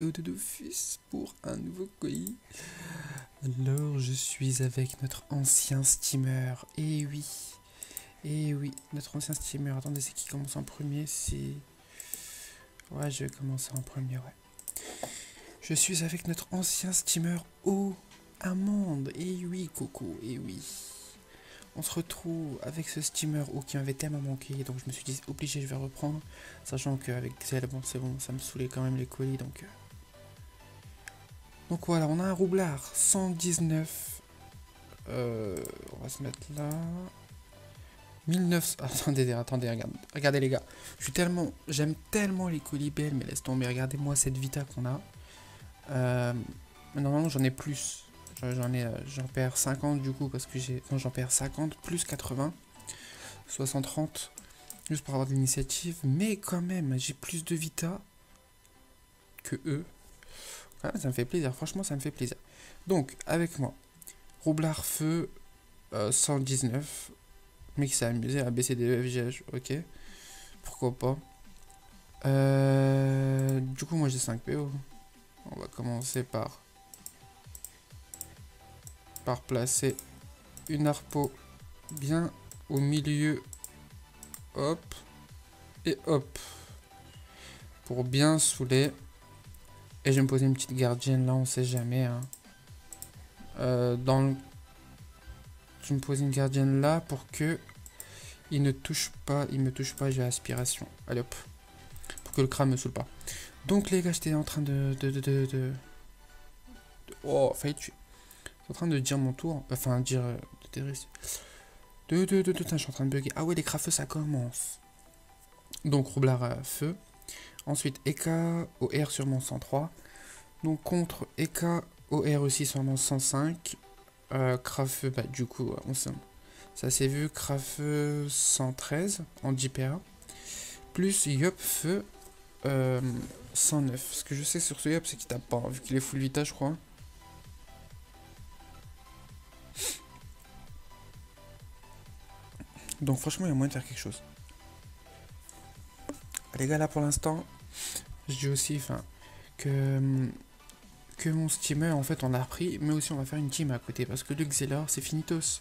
De Dofus pour un nouveau colis. Alors je suis avec notre ancien steamer. Et oui, notre ancien steamer. Attendez, c'est qui commence en premier? C'est... Ouais, je vais commencer en premier, ouais. Je suis avec notre ancien steamer eau amande. Et oui, Coco, et oui. On se retrouve avec ce steamer eau qui m'avait tellement manqué. Donc je me suis dit, obligé, je vais reprendre. Sachant qu'avec Zell, bon, c'est bon, ça me saoulait quand même les colis, donc... Donc voilà, on a un roublard 119. On va se mettre là. 1900. Attendez, regardez les gars. J'aime tellement les colis belles, mais laisse tomber. Regardez-moi cette Vita qu'on a. Normalement, j'en ai plus. J'en perds 50 du coup parce que j'ai. Non, j'en perds 50 plus 80, soit 130 juste pour avoir de l'initiative. Mais quand même, j'ai plus de Vita que eux. Ah, ça me fait plaisir, franchement ça me fait plaisir. Donc avec moi, roublard feu 119. Le mec s'est amusé à baisser des FGH, ok. Pourquoi pas. Du coup moi j'ai 5 PO. On va commencer par placer une harpo bien au milieu. Hop. Et hop. Pour bien saouler. Et je vais me poser une petite gardienne là, on sait jamais. Hein. Je vais me poser une gardienne là pour que il me touche pas, j'ai aspiration. Allez hop. Pour que le crâne me saoule pas. Donc les gars, j'étais en train de... Oh, failli tuer. Je suis en train de dire mon tour. Enfin, dire... je suis en train de bugger. Ah ouais, les crafeux, ça commence. Donc, roublard à feu. Ensuite, EK, OR sûrement 103. Donc, contre EK, OR aussi sûrement 105. Crafeux, bah du coup, ça s'est vu. Crafeux 113 en 10 PA. Plus Yop feu 109. Ce que je sais sur ce Yop, c'est qu'il tape pas, vu qu'il est full vita, je crois. Donc franchement, il y a moyen de faire quelque chose. Les gars, là pour l'instant, je dis aussi, que mon steamer, en fait, on l'a repris, mais aussi on va faire une team à côté, parce que le Xelor, c'est finitos.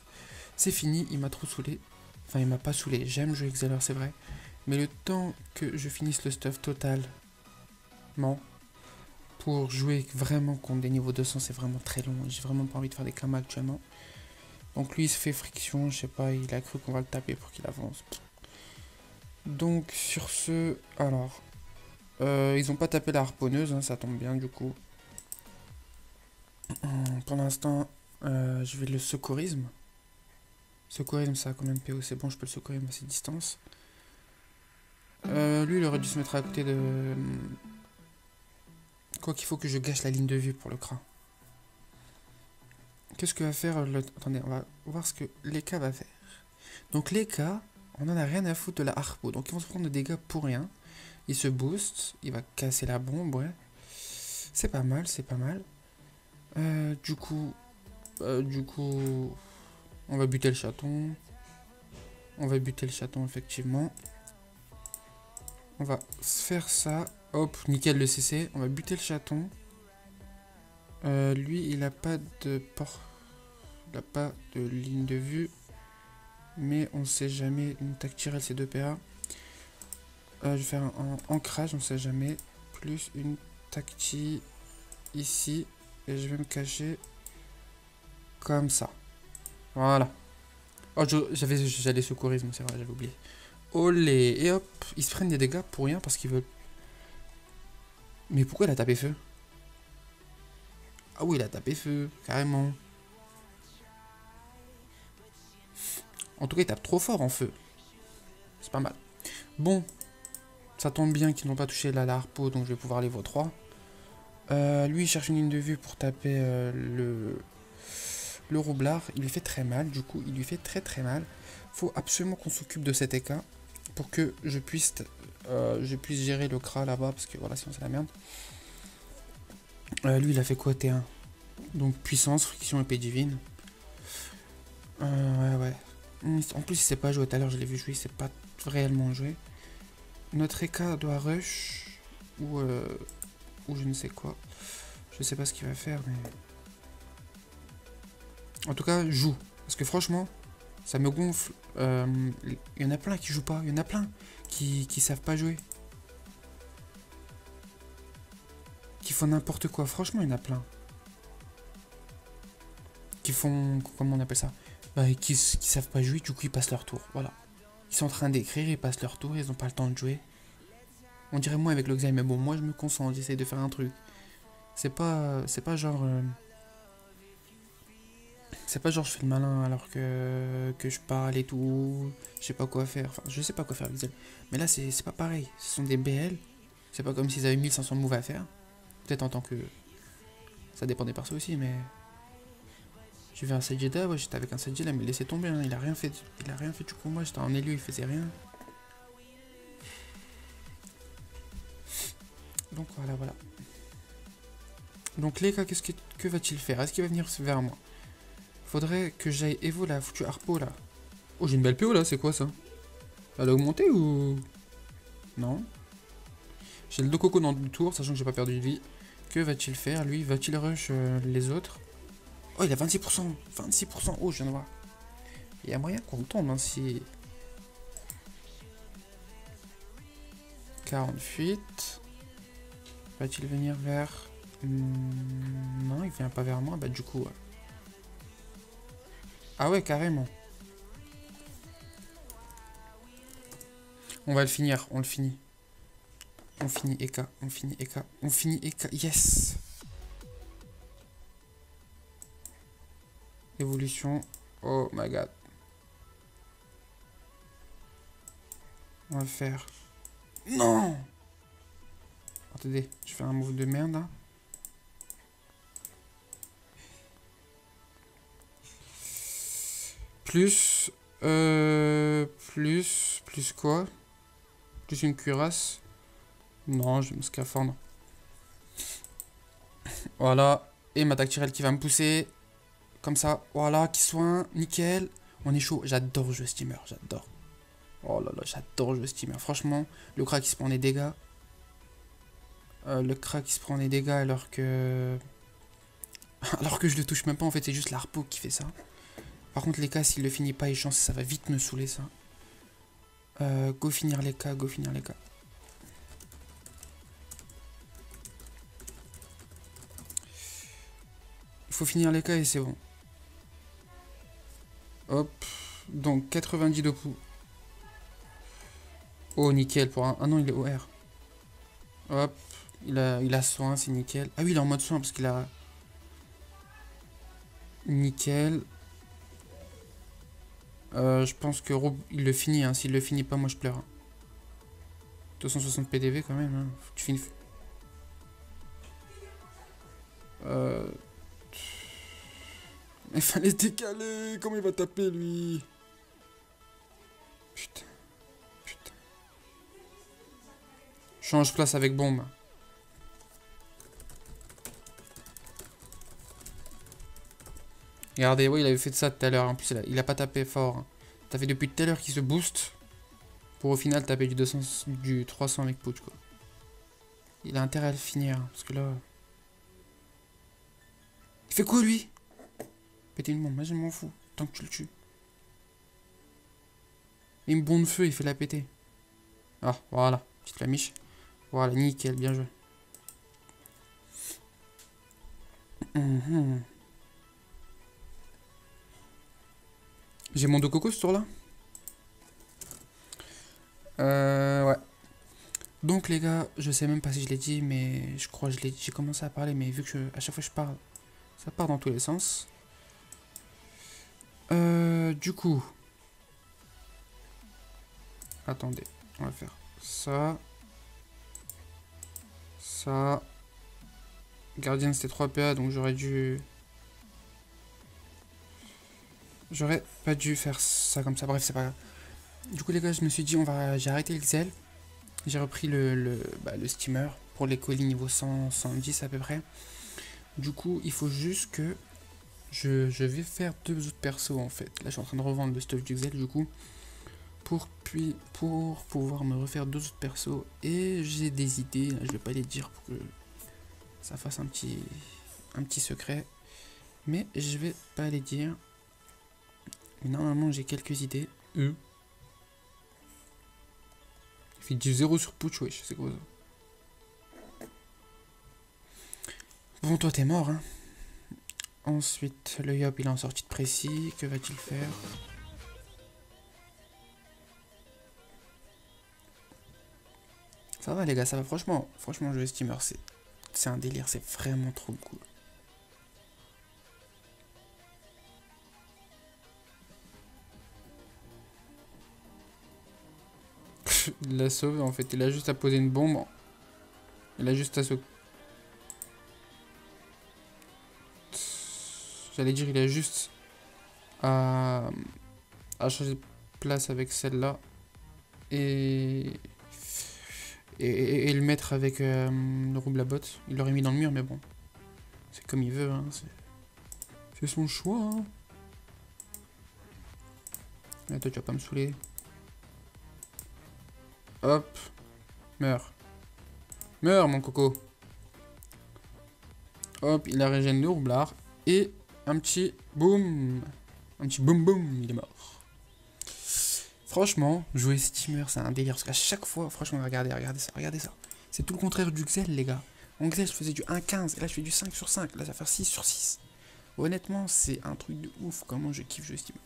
C'est fini, il m'a trop saoulé. Enfin, il m'a pas saoulé. J'aime jouer Xelor, c'est vrai. Mais le temps que je finisse le stuff totalement, pour jouer vraiment contre des niveaux 200, c'est vraiment très long. J'ai vraiment pas envie de faire des kamas actuellement. Donc lui, il se fait friction, je sais pas, il a cru qu'on va le taper pour qu'il avance. Donc sur ce, alors, ils ont pas tapé la harponneuse, hein, ça tombe bien du coup. Pour l'instant, je vais le secourisme. Secourisme, ça a combien de PO? C'est bon, je peux le secourisme à cette distance. Lui, il aurait dû se mettre à côté de... Quoi qu'il faut que je gâche la ligne de vue pour le cran. Qu'est-ce que va faire le... Attendez, on va voir ce que l'EK va faire. Donc l'EK, on en a rien à foutre de la harpo. Donc ils vont se prendre des dégâts pour rien. Il se booste, il va casser la bombe, ouais. C'est pas mal, c'est pas mal. Du coup, on va buter le chaton. On va buter le chaton, effectivement. On va faire ça. Hop, nickel le CC. On va buter le chaton. Lui, il a pas de port. Il a pas de ligne de vue. Mais on sait jamais. Une tactirelle, c'est 2 PA. Je vais faire un ancrage, on sait jamais. Plus une tacti ici. Et je vais me cacher comme ça. Voilà. Oh, j'allais secourisme, c'est vrai, j'avais oublié. Olé. Et hop, ils se prennent des dégâts pour rien parce qu'ils veulent. Mais pourquoi il a tapé feu? Ah oui, il a tapé feu, carrément. En tout cas, il tape trop fort en feu. C'est pas mal. Bon, ça tombe bien qu'ils n'ont pas touché la harpo, donc je vais pouvoir les voir 3. Lui, il cherche une ligne de vue pour taper le roublard. Il lui fait très mal, du coup, il lui fait très mal. Faut absolument qu'on s'occupe de cet EK pour que je puisse gérer le Kra là-bas, parce que voilà, sinon c'est la merde. Lui, il a fait quoi, T1? Donc puissance, friction, épée divine. Ouais. En plus, il sait pas jouer. Tout à l'heure, je l'ai vu jouer, il sait pas réellement jouer. Notre EK doit rush. Ou ou je ne sais quoi. Je sais pas ce qu'il va faire, mais... En tout cas, joue. Parce que franchement, ça me gonfle. Il y en a plein qui jouent pas. Il y en a plein qui savent pas jouer. Qui font n'importe quoi. Franchement, il y en a plein. Qui font... Comment on appelle ça? Bah, qui savent pas jouer, du coup ils passent leur tour. Voilà. Ils sont en train d'écrire, ils passent leur tour, ils ont pas le temps de jouer. On dirait moi avec l'Oxy, mais bon, moi je me concentre, j'essaye de faire un truc. C'est pas genre... C'est pas genre je fais le malin alors que je parle et tout. Je sais pas quoi faire. Enfin, je sais pas quoi faire avec Zell. Mais là, c'est pas pareil. Ce sont des BL. C'est pas comme s'ils avaient 1500 moves à faire. Peut-être en tant que... Ça dépend des persos aussi, mais... J'ai vu un Sajeda, ouais, j'étais avec un Sajeda, mais laissez tomber, hein, il a rien fait. Il a rien fait du coup, moi j'étais en élu, il faisait rien. Donc voilà, voilà. Donc les gars, que va-t-il faire? Est-ce qu'il va venir vers moi? Faudrait que j'aille Evo la foutue Harpo là. Oh, j'ai une belle PO là, c'est quoi ça? Elle a augmenté ou... Non. J'ai le Dokoko dans le tour, sachant que j'ai pas perdu de vie. Que va-t-il faire lui? Va-t-il rush les autres? Oh, il a 26%. 26%. Oh, je viens de voir. Il y a moyen qu'on tombe hein, si... 48. Va-t-il venir vers... Non, il vient pas vers moi. Bah du coup... Ouais. Ah ouais, carrément. On va le finir, on le finit. On finit Eka, on finit Eka, on finit Eka. Yes! Évolution. Oh my god. On va faire... Non! Attendez, je fais un move de merde là. Plus... Plus quoi? Plus une cuirasse. Non, je vais me scaphandre. Voilà. Et ma tactirelle qui va me pousser. Comme ça. Voilà, qui soin. Nickel. On est chaud. J'adore jouer steamer. J'adore. Oh là là, j'adore jouer steamer. Franchement, le crack il se prend des dégâts. Le crack il se prend des dégâts alors que... alors que je le touche même pas. En fait, c'est juste l'harpo qui fait ça. Par contre, les cas, s'il le finit pas, il chance, ça va vite me saouler ça. Go finir les cas, go finir les cas. Il faut finir les cas et c'est bon. Hop. Donc 90 de pouls. Oh nickel pour un... Ah non il est OR. Hop. Il a soin, c'est nickel. Ah oui il est en mode soin parce qu'il a... Nickel. Je pense que Rob il le finit. Hein. S'il le finit pas moi je pleure. 260 PDV quand même. Hein. Faut que tu finisses. Il fallait se décaler. Comment il va taper lui? Putain. Putain. Change place avec bombe. Regardez, oui, il avait fait ça tout à l'heure. En plus, il a pas tapé fort. Ça fait depuis tout à l'heure qu'il se booste. Pour au final taper du 300 avec Pouch, quoi. Il a intérêt à le finir. Parce que là... Il fait quoi, lui? Péter une bombe. Moi, je m'en fous. Tant que tu le tues. Il me bombe de feu, il fait la péter. Ah, voilà. Petite flamiche. Voilà, nickel, bien joué. J'ai mon Dokoko ce tour-là. Ouais. Donc les gars, je sais même pas si je l'ai dit, mais je crois que je l'ai dit. J'ai commencé à parler, mais vu que à chaque fois je parle, ça part dans tous les sens. Du coup... Attendez, on va faire ça. Ça. Gardien c'était 3 PA, donc j'aurais dû... J'aurais pas dû faire ça comme ça, bref c'est pas grave. Du coup les gars je me suis dit j'ai arrêté le Xel. J'ai repris le steamer pour les colis niveau 100, 110 à peu près. Du coup il faut juste que je vais faire 2 autres persos en fait. Là je suis en train de revendre le stuff du Xel du coup. Pour pouvoir me refaire 2 autres persos. Et j'ai des idées, je vais pas les dire pour que ça fasse un petit secret. Mais je vais pas les dire. Mais normalement, j'ai quelques idées. Il fait du 0 sur Pooch, wesh, c'est quoi ça? Bon, toi, t'es mort, hein. Ensuite, le Yop, il est en sortie de précis. Que va-t-il faire? Ça va, les gars, ça va. Franchement, jeu steamer, c'est un délire. C'est vraiment trop cool. Il l'a sauvé, en fait. Il a juste à poser une bombe. Il a juste à se... J'allais dire, il a juste à changer de place avec celle-là. Et le mettre avec le rouble à botte. Il l'aurait mis dans le mur, mais bon. C'est comme il veut, hein. C'est son choix, hein. Mais toi, tu vas pas me saouler. Hop. Meurs. Meurs, mon coco. Hop, il a régène le roublard. Et un petit boum. Un petit boum boum, il est mort. Franchement, jouer steamer, c'est un délire. Parce qu'à chaque fois, franchement, regardez ça. C'est tout le contraire du Xel, les gars. En Xel, je faisais du 1,15. Et là, je fais du 5 sur 5. Là, ça va faire 6 sur 6. Honnêtement, c'est un truc de ouf. Comment je kiffe jouer steamer.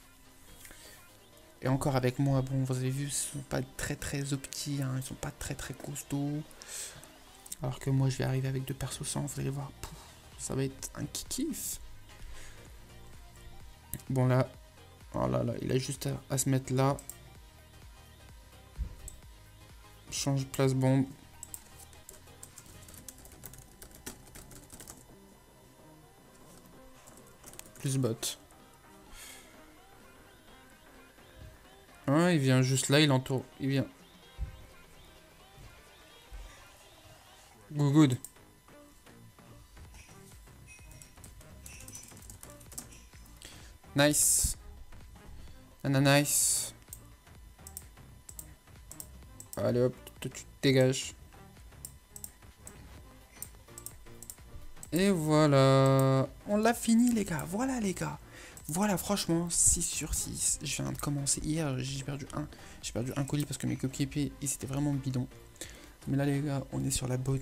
Et encore avec moi, bon, vous avez vu, ils sont pas très optis. Hein, ils sont pas très costauds. Alors que moi, je vais arriver avec 2 persos 100. Vous allez voir. Pouf, ça va être un kiff. Bon, là. Oh là là, il a juste à se mettre là. Change place bombe. Plus bot. Ah, il vient juste là, il entoure. Il vient. Good. Nice. Nice. Allez hop, tu te dégages. Et voilà. On l'a fini, les gars. Voilà, les gars. Voilà, franchement, 6 sur 6. Je viens de commencer hier. J'ai perdu un colis parce que mes coéquipiers, ils étaient vraiment bidons. Mais là, les gars, on est sur la bonne.